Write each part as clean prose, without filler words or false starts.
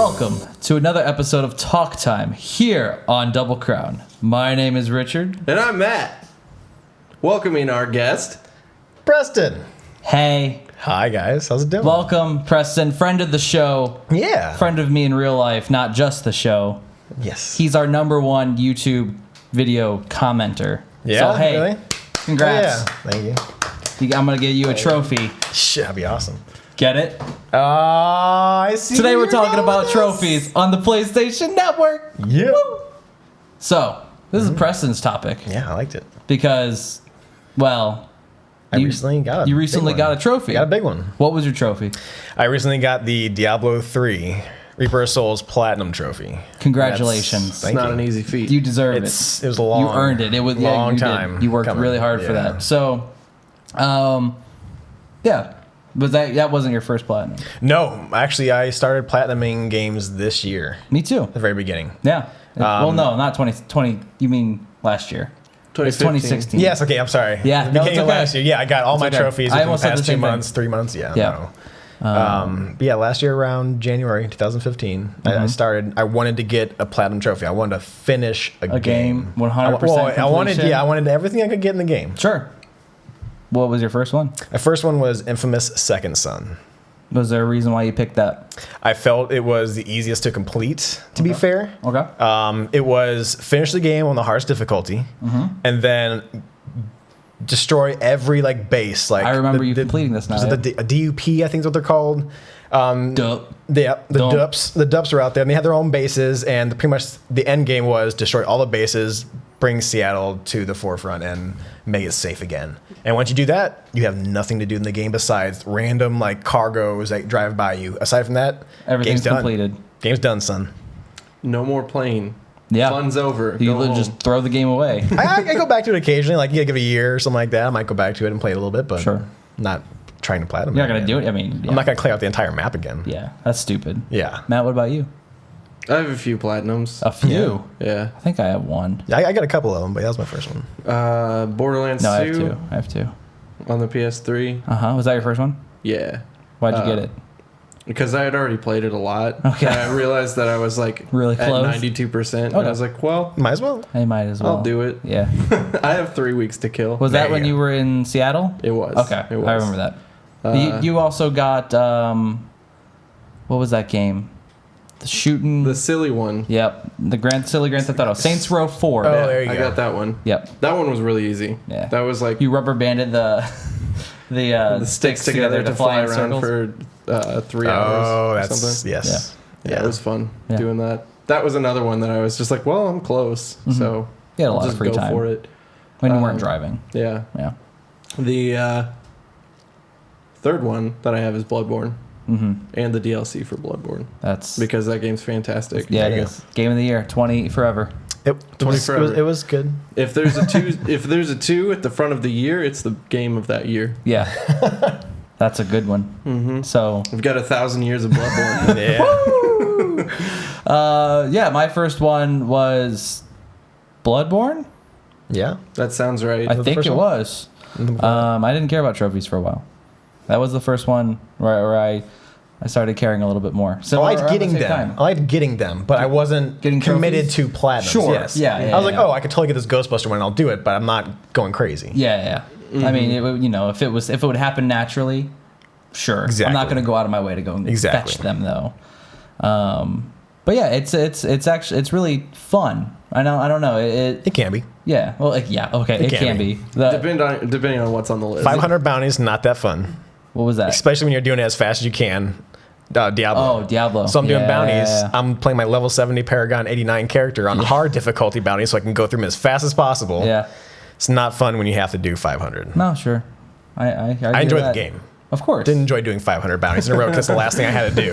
Welcome to another episode of Talk Time here on Double Crown. My name is Richard. And I'm Matt. Welcoming our guest, Preston. Hey. Hi, guys. How's it doing? Welcome, Preston. Friend of the show. Yeah. Friend of me in real life, not just the show. Yes. He's our #1 YouTube video commenter. Yeah, So, hey, really? congrats. Yeah. Thank you. I'm going to get you a trophy. Shit, that'd be awesome. Get it? I see. Today where we're you're talking going about with trophies on the PlayStation Network. Yeah. Woo! So, this is Preston's topic. Yeah, I liked it. Because, well, You recently got a trophy. I got a big one. What was your trophy? I recently got the Diablo 3 Reaper of Souls Platinum Trophy. Congratulations. it's not an easy feat. You deserve It was a long. You earned it. It was long you time. Did. You worked coming. really hard for Yeah. that. So, yeah. But that wasn't your first platinum. No, actually, I started platinuming games this year. Me too. At the very beginning. Yeah. Well, no, not 2020. You mean last year? It's 2016. Yes. Okay. I'm sorry. Yeah, The no, beginning it's of okay. last year. Yeah, I got all It's my okay. trophies I within the almost said past the same 2 thing. months, 3 months. Yeah. Yeah. But yeah, last year around January 2015, I started. I wanted to get a platinum trophy. I wanted to finish a game. 100% I wanted, completion. I wanted everything I could get in the game. Sure. What was your first one? My first one was Infamous Second Son. Was there a reason why you picked that? I felt it was the easiest to complete. To be fair, Okay. it was finish the game on the hardest difficulty, and then destroy every base. Like I remember you completing this now. Was it a DUP? I think is what they're called. Dup. Yeah, the Dump. dups. The dups are out there, and they had their own bases. And pretty much the end game was destroy all the bases, bring Seattle to the forefront, and make it safe again. And once you do that, you have nothing to do in the game besides random cargos that drive by you. Aside from that, Everything's game's done. completed. Game's done, son. No more playing. Yeah. Fun's over. You Go home. just throw the game away. I go back to it occasionally. Like you give it a year or something like that. I might go back to it and play it a little bit, but Sure. not trying to platinum. You're not going to do it? I mean, yeah. I'm not gonna clear out the entire map again. Yeah, that's stupid. Yeah. Matt, what about you? I have a few platinums. A few. Yeah. I think I have one. Yeah, I got a couple of them, but that was my first one. Borderlands No, 2 I have two. on the PS3. Was that your first one? Yeah. Why'd you get it? Because I had already played it a lot. Okay. And I realized that I was Really at close? 92%. And Okay. I was like, well, Might as well. I might as well. I'll do it. Yeah. I have 3 weeks to kill. Was that There when you you were in Seattle? It was. Okay, It was. I remember that. You also got, what was that game? The shooting. The silly one. Yep. The silly Grand Theft Auto. Saints Row 4. Oh, there you I go. got that one. Yep. That one was really easy. Yeah. That was like You rubber banded the sticks together to fly in around circles. for 3 hours. Oh, or that's something. yes. Yeah, it was fun Yeah. doing that. That was another one that I was just like, well, I'm close, so You had a I'll lot of just free go time. for it. When you weren't driving. Yeah. Yeah. The third one that I have is Bloodborne, and the DLC for Bloodborne That's because that game's fantastic. yeah, it There you is. Game of the year, 20 forever. It was, forever. it was good. If there's a two at the front of the year, it's the game of that year. Yeah. That's a good one. Mm-hmm. So, We've got 1,000 years of Bloodborne. Yeah. my first one was Bloodborne. Yeah. That sounds right. I the think first it one? was. I didn't care about trophies for a while. That was the first one where I started caring a little bit more. So I liked getting them. I liked getting them, but I wasn't Getting committed trophies? to platinum. Sure. Yes. Yeah, I was like, yeah. oh, I could totally get this Ghostbuster one and I'll do it, but I'm not going crazy. Yeah. I mean, it would, if it would happen naturally, sure. Exactly. I'm not going to go out of my way to go and Exactly. fetch them though. But yeah, it's actually really fun. I don't know. It can be. Yeah. Well, yeah. Okay. It can be. Depending on what's on the list. 500 bounties, not that fun. What was that? Especially when you're doing it as fast as you can. Diablo. Oh, Diablo. So I'm doing Yeah. bounties. I'm playing my level 70 Paragon 89 character on hard difficulty bounties so I can go through them as fast as possible. Yeah. It's not fun when you have to do 500. No, sure. I enjoy the game. Of course. Didn't enjoy doing 500 bounties in a row because the last thing I had to do.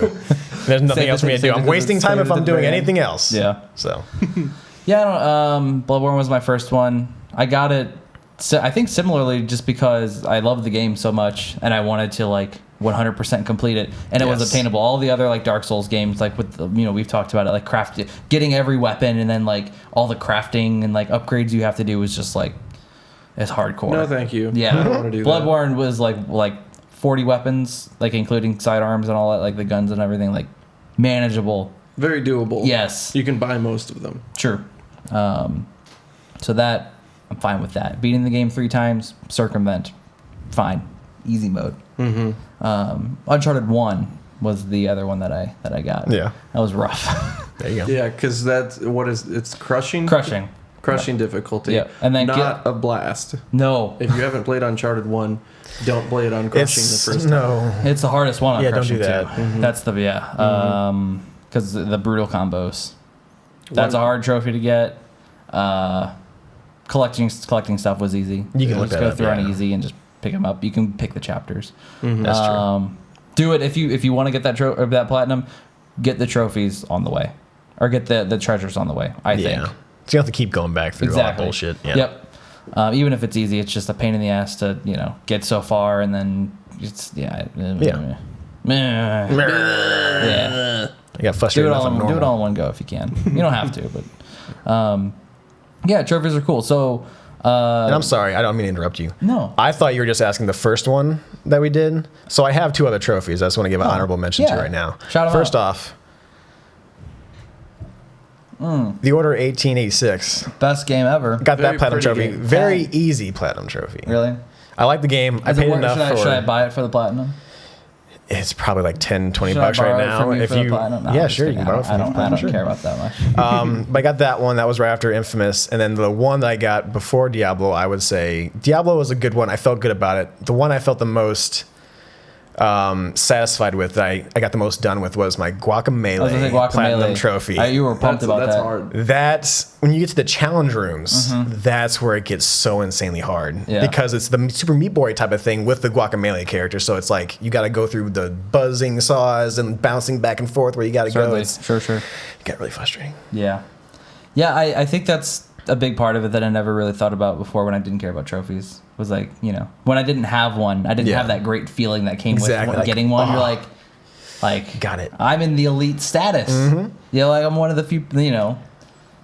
There's nothing Save else for me to do. save I'm it to wasting the- time save if it I'm to the doing very end. anything else. Yeah. So Yeah, Bloodborne was my first one. I got it, I think similarly, just because I loved the game so much and I wanted to 100% complete it, and it was Yes. attainable. All the other Dark Souls games, with we've talked about it, getting every weapon and then all the crafting and upgrades you have to do was just it's hardcore. No, thank you. Yeah, I don't want to do that. Bloodborne was like 40 weapons, including sidearms and all that, the guns and everything. manageable. Very doable. Yes. You can buy most of them. Sure. So that, I'm fine with that. Beating the game 3 times, circumvent, fine. Easy mode. Uncharted 1 was the other one that I got. Yeah. That was rough. There you go. Yeah, because it's crushing. Crushing difficulty. Yeah. And then not a blast. No. If you haven't played Uncharted 1, don't play it on crushing the first time. No. It's the hardest one on Yeah, don't crushing do that. too. That's the, because the brutal combos. That's a hard trophy to get. Collecting stuff was easy. You can look just that go up, through on yeah. easy and just pick them up. You can pick the chapters. That's true. Do it if you want to get that platinum. Get the trophies on the way, or get the treasures on the way. I think. So you have to keep going back through all that bullshit. Yeah. Yep. Even if it's easy, it's just a pain in the ass to get so far and then it's yeah. Yeah. I got frustrated. Do it all in one go if you can. You don't have to, but yeah, trophies are cool. So and I'm sorry, I don't mean to interrupt you. No. I thought you were just asking the first one that we did. So I have 2 other trophies. I just want to give an honorable mention to right now. Shout 'em First out. off, the Order 1886. Best game ever. Got Very that platinum pretty trophy. game. Very easy platinum trophy. Really? I like the game. I Is it paid worth- enough for should I buy it for the platinum? It's probably like 10, 20 Should I bucks right borrow it now. from you If for the you, platinum? No, yeah, I'm just sure, you kidding. can borrow it from me. I don't Sure. care about that much. But I got that one. That was right after Infamous. And then the one that I got before Diablo, I would say Diablo was a good one. I felt good about it. The one I felt the most satisfied with, that I got the most done with, was my Guacamelee, I was gonna say Guacamelee platinum trophy. You were pumped about that's that. hard. That's when you get to the challenge rooms. That's where it gets so insanely hard, Yeah. because it's the Super Meat Boy type of thing with the Guacamelee character. So it's like you got to go through the buzzing saws and bouncing back and forth where you got to go. Certainly. It's Sure. it got really frustrating. Yeah. I think that's a big part of it that I never really thought about before when I didn't care about trophies. Was like, when I didn't have one, I didn't Yeah. have that great feeling that came Exactly. with Like, getting one. You're oh. like, Got it. I'm in the elite status. Like I'm one of the few,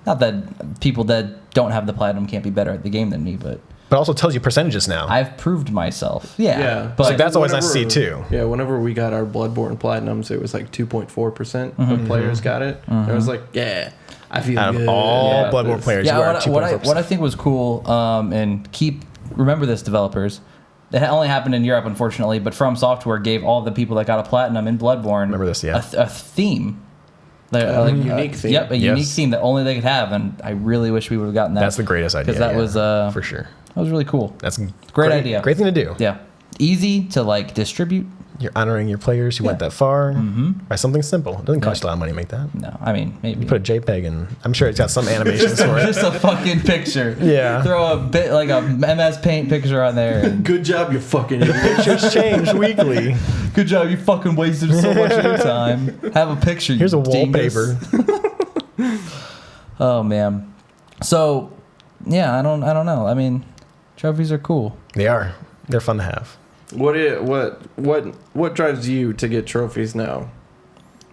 not that people that don't have the platinum can't be better at the game than me, but Also tells you percentages now. I've proved myself. Yeah. Yeah. But So that's always nice to see too. Yeah, whenever we got our Bloodborne Platinums, it was like 2.4% of players got it. And I was like, yeah, I feel Out good. of all about Bloodborne this. players, you are what I 2.4%. think was cool, and remember this, developers. It only happened in Europe, unfortunately, but From Software gave all the people that got a platinum in Bloodborne Remember this, yeah. a theme. Unique theme. Yep, a Yes. unique theme that only they could have, and I really wish we would have gotten that. That's the greatest idea. because that was for sure. that was really cool. That's a Great idea. Great thing to do. Yeah, easy to distribute. You're honoring your players who went that far by something simple. It doesn't cost you a lot of money to make that. No, I mean maybe Put a JPEG in. I'm sure it's got some animations for it. just a fucking picture. Yeah. Throw a bit like a MS Paint picture on there. And Good job, you fucking idiot. Pictures change weekly. good job, you fucking wasted so much of your time. Have a picture. Here's a you dingus. wallpaper. Oh man. So, yeah, I don't know. I mean, trophies are cool. They are. They're fun to have. What drives you to get trophies now?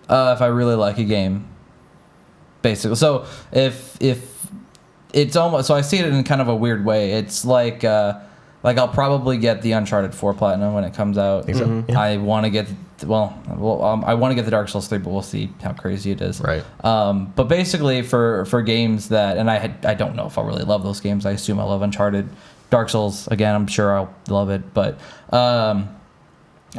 If I really like a game, basically. So if it's almost, so I see it in kind of a weird way. It's like I'll probably get the Uncharted 4 Platinum when it comes out. Think so? Yeah. I want to get I want to get the Dark Souls 3, but we'll see how crazy it is. Right. But basically for games that, and I don't know if I'll really love those games. I assume I love Uncharted. Dark Souls, again, I'm sure I'll love it, but I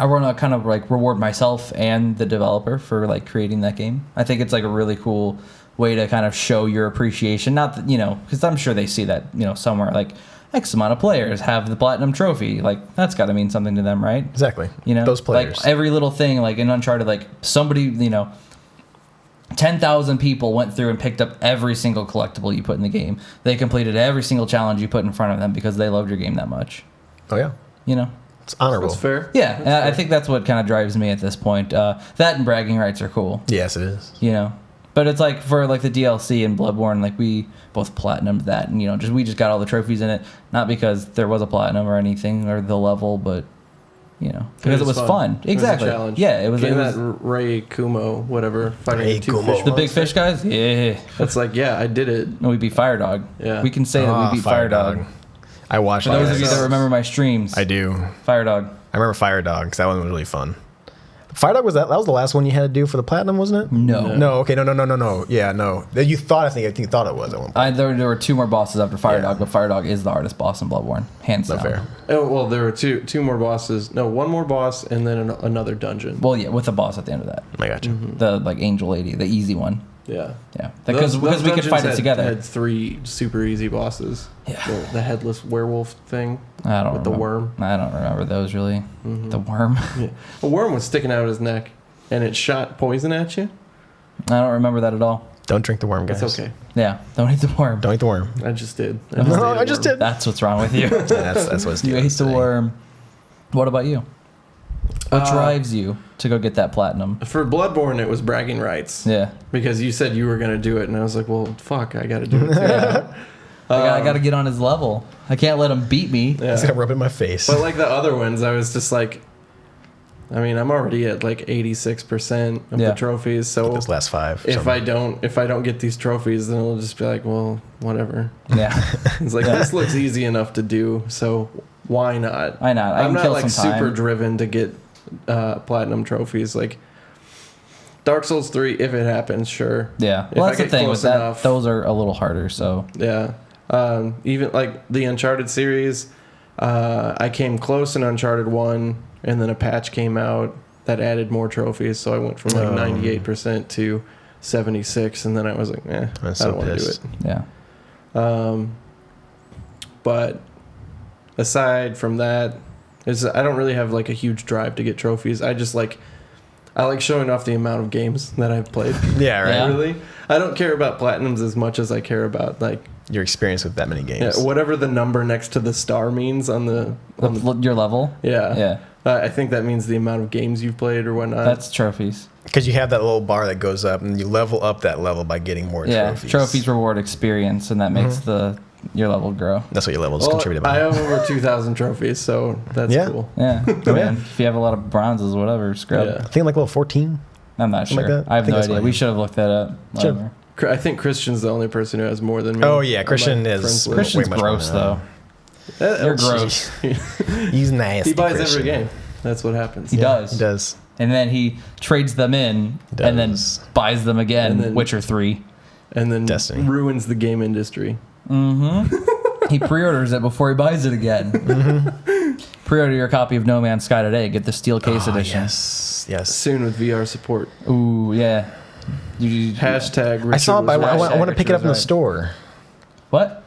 want to kind of reward myself and the developer for creating that game. I think it's a really cool way to kind of show your appreciation. Not that, because I'm sure they see that, somewhere X amount of players have the platinum trophy. That's got to mean something to them, right? Exactly. Those players. Every little thing, in Uncharted, somebody, 10,000 people went through and picked up every single collectible you put in the game. They completed every single challenge you put in front of them because they loved your game that much. Oh, yeah. It's honorable. That's fair. Yeah, and I think that's what kind of drives me at this point. That and bragging rights are cool. Yes, it is. But it's for the DLC and Bloodborne, we both platinumed that, and we just got all the trophies in it, not because there was a platinum or anything or the level, but because it was fun. Exactly. It was a challenge. Yeah, it was. Getting It was that Ray Kumo, whatever, fighting Ray the two Kumo. fish the big monster. fish guys. Yeah, It's yeah, I did it. no, we beat Fire Dog. Yeah. We can say that we beat Fire Dog. I watched For those of you that. that remember my streams, I do. Fire Dog. I remember Fire Dog because that one was really fun. Fire Dog was that was the last one you had to do for the platinum, wasn't it? No. No. Okay. No. Yeah. No. You thought. I think you thought it was at one point. There were 2 more bosses after Fire Yeah. Dog, but Fire Dog is the hardest boss in Bloodborne, hands down. Fair. Oh, well, there were two more bosses. No, one more boss and then another dungeon. Well, yeah, with a boss at the end of that. I got you. The like angel lady, the easy one. Yeah. Yeah, because we could dungeons fight it together. Had 3 super easy bosses. Yeah. The headless werewolf thing. I don't with remember. the worm. I don't remember those really. The worm. Yeah. A worm was sticking out of his neck, and it shot poison at you. I don't remember that at all. Don't drink the worm, guys. That's okay. Yeah, don't eat the worm. Don't eat the worm. I just did. No, I just did. That's what's wrong with you. That's what You ate the worm. What about you? What drives you to go get that platinum? For Bloodborne, it was bragging rights. Yeah. Because you said you were going to do it, and I was like, well, fuck, I got to do it too. I got to get on his level. I can't let him beat me. Yeah. He's gonna rub it in my face. But like the other ones, I was just like, I mean, I'm already at like 86% of the trophies. So Those last 5. if I don't get these trophies, then it'll just be like, well, whatever. Yeah. It's like this looks easy enough to do, so why not? Why not? I I'm can not kill like some time. super driven to get platinum trophies. Like Dark Souls 3, if it happens, sure. Yeah. If Well, I that's the get thing close with that. enough. Those are a little harder. So Yeah. Even like the Uncharted series, I came close in Uncharted 1, and then a patch came out that added more trophies, so I went from like 98% to 76, and then I was like, I don't want to do it. yeah. But aside from that, I don't really have like a huge drive to get trophies. I like showing off the amount of games that I've played. Yeah, right. Yeah. Really, I don't care about platinums as much as I care about like Your experience with that many games. whatever the number next to the star means on the Your level. yeah. Yeah. I think that means the amount of games you've played or whatnot. That's trophies. Because you have that little bar that goes up, and you level up that level by getting more Yeah. trophies. Trophies reward experience, and that makes your level grow. That's what your levels well, contributed by. I have over 2,000 trophies, so that's Yeah. cool. Yeah. yeah. Man, if you have a lot of bronzes, whatever, scrub. Yeah. I think like level 14. I'm not Something sure. like that? I have I think no that's idea. what We I- should have looked that up. Should. Whatever. I think Christian's the only person who has more than me. Oh, yeah. on my Christian is- friends list. Christian's way much more gross than though. You're gross. He's nasty. He buys Christian. every game. That's what happens. He does. He does. And then he trades them in, and then Does. buys them again. And then- Witcher 3. And then Destiny. ruins the game industry. He pre-orders it before he buys it again. Pre-order your copy of No Man's Sky today. Get the steel case Oh, edition. yes. Yes. Soon with VR support. Ooh, yeah. Hashtag Richard I saw it, but was right. I want to pick it up in the Richard was store. What?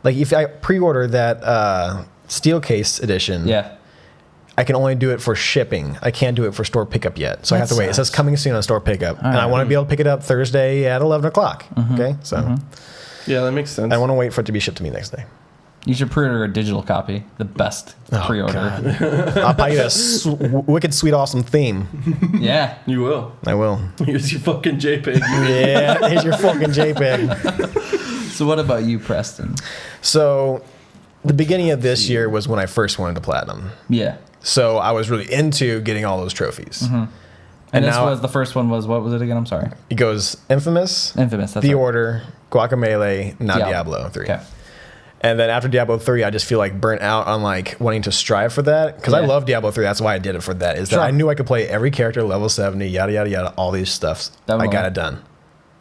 Like, if I pre-order that steel case edition, Yeah. I can only do it for shipping. I can't do it for store pickup yet. So I have That to wait. It says sucks. coming soon on store pickup. And I right. want to be able to pick it up Thursday at 11 o'clock. Okay? So right. Yeah, that makes sense. I want to wait for it to be shipped to me next day. You should pre-order a digital copy. The best Oh, pre-order. God. I'll buy you a wicked, sweet, awesome theme. Yeah. You will. I will. Here's your fucking JPEG. Yeah, here's your fucking JPEG. So what about you, Preston? So the beginning of this year was when I first wanted to platinum. Yeah. So I was really into getting all those trophies. And this now- was the first one was, what was it again? I'm sorry. It goes Infamous, Infamous. That's The right. Order, Guacamelee, now Diablo. Diablo 3. Okay. And then after Diablo 3, I just feel like burnt out on like wanting to strive for that. Because I Yeah. love Diablo 3. That's why I did it for that. Is that Sure. I knew I could play every character level 70, yada, yada, yada, all these stuffs. I Definitely. got it done.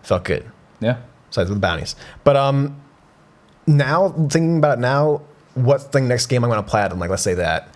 Felt good. Yeah. Besides with the bounties. But now, thinking about it now, what's the next game I'm going to platinum? Like, let's say that.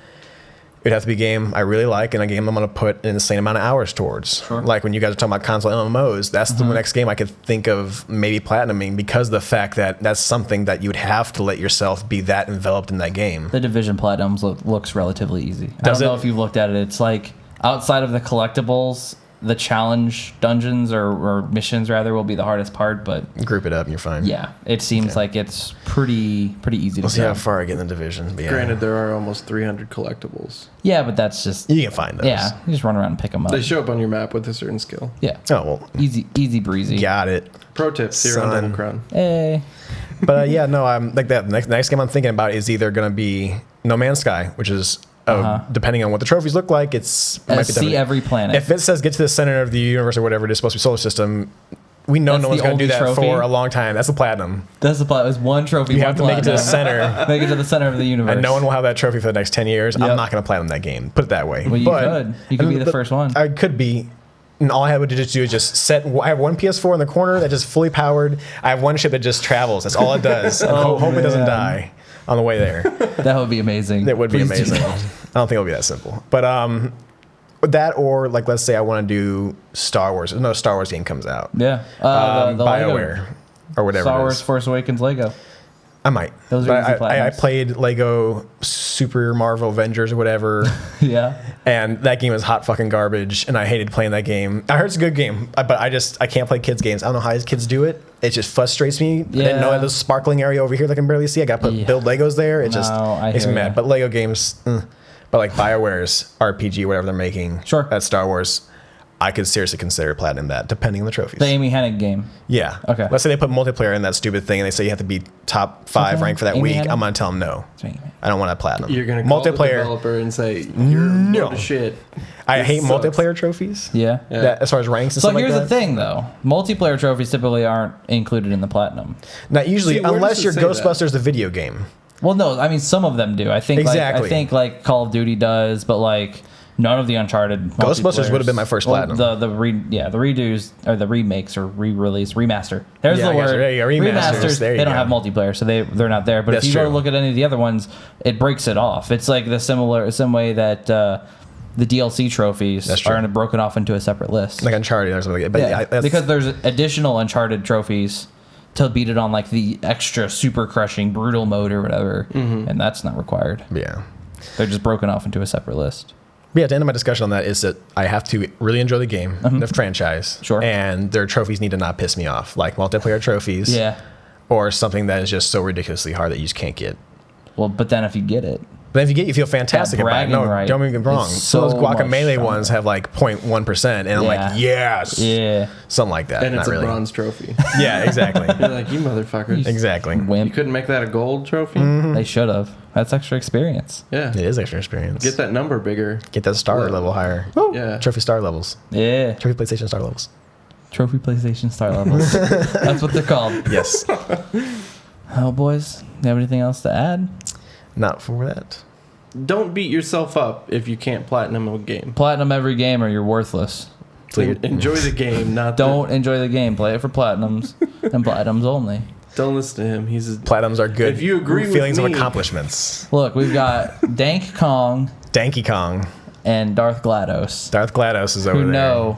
It'd have to be a game I really like and a game I'm going to put an insane amount of hours towards. Sure. Like when you guys are talking about console MMOs, that's the next game I could think of maybe platinuming because of the fact that that's something that you would have to let yourself be that enveloped in that game. The Division Platinums looks relatively easy. I Does don't know it? if you've looked at it. It's like outside of the collectibles, the challenge dungeons or missions rather will be the hardest part. But Group it up and you're fine. yeah, it seems like it's pretty easy to We'll see do. how far I get in the division. But yeah. Granted, there are almost 300 collectibles. Yeah, but that's just You can find those. yeah. You just run around and pick them up. They show up on your map with a certain skill. Yeah, Oh, well, easy breezy. got it. Pro tip: Zero on Son. Double Crown. Hey. But yeah, no, I'm like that. Next game I'm thinking about is either going to be No Man's Sky, which is depending on what the trophies look like, it might be See different. every planet. If it says get to the center of the universe or whatever it is supposed to be solar system, we know That's no one's the going to do only that trophy? for a long time. That's the platinum. That's the plot. It was one trophy. You one have to make it to the platinum. center. Make it to the center of the universe. And no one will have that trophy for the next 10 years. Yep. I'm not going to platinum that game. Put it that way. Well, you could. You could be the first one. I could be. And all I had to do is just set. I have one PS4 in the corner that just fully powered. I have one ship that just travels. That's all it does. And hope it doesn't die on the way there. That would be amazing. It would be Please do amazing. that. I don't think it'll be that simple. But that or like let's say I want to do Star Wars. No Star Wars game comes out. Yeah. The BioWare Lego. or whatever. Star it Wars is. Force Awakens Lego. I might. Those are But easy I platinums. played Lego Super Marvel Avengers or whatever. Yeah. And that game is hot fucking garbage, and I hated playing that game. I heard it's a good game, but I can't play kids games. I don't know how these kids do it. It just frustrates me. I didn't know Yeah. this sparkling area over here that I can barely see. I got to build Legos there. It just No, I makes me hear mad. ya. But Lego games, but like BioWare's RPG, whatever they're making, Sure. that's Star Wars. I could seriously consider platinum that, depending on the trophies. The Amy Hennig game. Yeah. Okay. Let's say they put multiplayer in that stupid thing, and they say you have to be top 5 Okay. ranked for that Amy week. Hennig? I'm gonna tell them no. That's me. I don't want that platinum. You're gonna call the multiplayer. developer and say you're a load of shit. I This hate sucks. multiplayer trophies. Yeah. Yeah. That, as far as ranks and So stuff like here's that. the thing, though. Multiplayer trophies typically aren't included in the platinum. Not usually, See, where unless does it you're say that? Ghostbusters, the video game. Well, no, I mean some of them do. I think Exactly. I think like Call of Duty does, but like none of the Uncharted Ghostbusters multiplayers- would have been my first platinum. The redos or the remakes or re-release remaster. There's Yeah, the I guess. word. There you go, remasters. There you they don't go. have multiplayer, so they're not there. But That's if you go to true. look at any of the other ones, it breaks it off. It's like the same way that the DLC trophies That's true. are broken off into a separate list. Like Uncharted or something like that. But yeah, that's, because there's additional Uncharted trophies to beat it on like the extra super crushing brutal mode or whatever, and that's not required. yeah. They're just broken off into a separate list. But yeah, the end of my discussion on that is that I have to really enjoy the game, the franchise. Sure. And their trophies need to not piss me off, like multiplayer trophies. Yeah. Or something that is just so ridiculously hard that you just can't get. Well, but then if you get it, But if you get, you feel fantastic That about it. bragging No, right don't get me wrong. is So those so much Guacamelee fun. ones have like 0.1%, and I'm like, yes, yeah, something like that. And it's Not a really. bronze trophy. Yeah, exactly, You're like, you motherfuckers. exactly. You wimp. couldn't make that a gold trophy? They should have. That's extra experience. Yeah. It is extra experience. Get that number bigger. Get that star Level. level higher. Yeah. Trophy star levels. Yeah, Trophy PlayStation star levels. trophy PlayStation star levels. That's what they're called. Yes. Oh, boys, you have anything else to add? Not for that. Don't beat yourself up if you can't platinum a game. Platinum every game, or you're worthless. So you- Enjoy the game, not Don't enjoy the game. Play it for platinums and platinums only. Don't listen to him. He's a, Platinums are good. If you agree with feelings me- of accomplishments. Look, we've got Dank Kong Donkey Kong. and Darth GLaDOS, Darth GLaDOS is over who there. know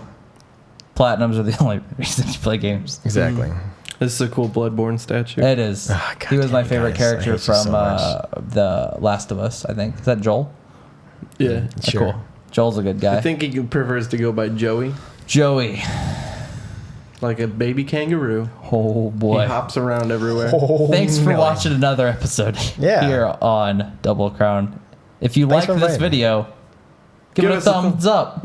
platinums are the only reason you play games. Exactly. this is a cool Bloodborne statue. It is. Ah, God He was my damn it, favorite guys. I character hate you so from much. The Last of Us, I think. Is that Joel? Yeah. Sure. Cool. Joel's a good guy. I think he prefers to go by Joey, Joey. like a baby kangaroo. Oh, boy. He hops around everywhere. Oh, Thanks for no. watching another episode Yeah. here on Double Crown. If you Thanks like for this inviting me. video, give it a us a thumbs up.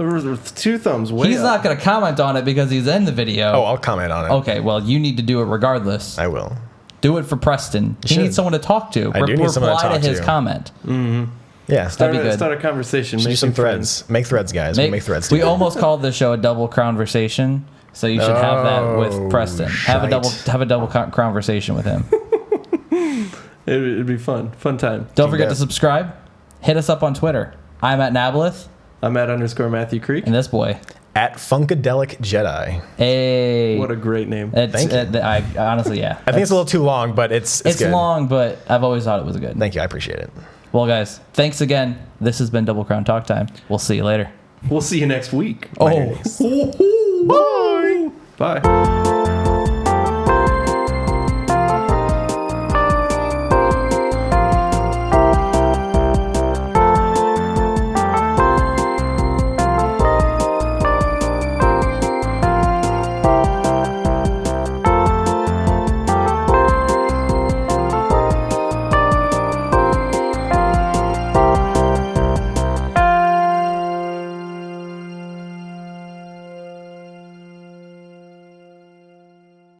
Two thumbs way He's up. not going to comment on it because he's in the video. Oh, I'll comment on it. Okay, well, you need to do it regardless. I will. Do it for Preston. He should. needs someone to talk to. I do need someone to Reply talk to his to. comment. Yeah. That'd be good. Start a conversation. Do Make some friends. threads. Make threads, guys. Make threads. We together. almost called this show a double conversation, so you should have that with Oh, Preston. Have a shite. double conversation with him. It'd be fun. Fun time. Don't forget that. to subscribe. Hit us up on Twitter. I'm at Nablith, I'm at _Matthew Creek. and this boy. At Funkadelic Jedi. Hey. What a great name. Thank you. I honestly, yeah. I think it's a little too long, but it's It's good. long, but I've always thought it was good. Thank you. I appreciate it. Well, guys, thanks again. This has been Double Crown Talk Time. We'll see you later. We'll see you next week. Oh. Bye. Bye.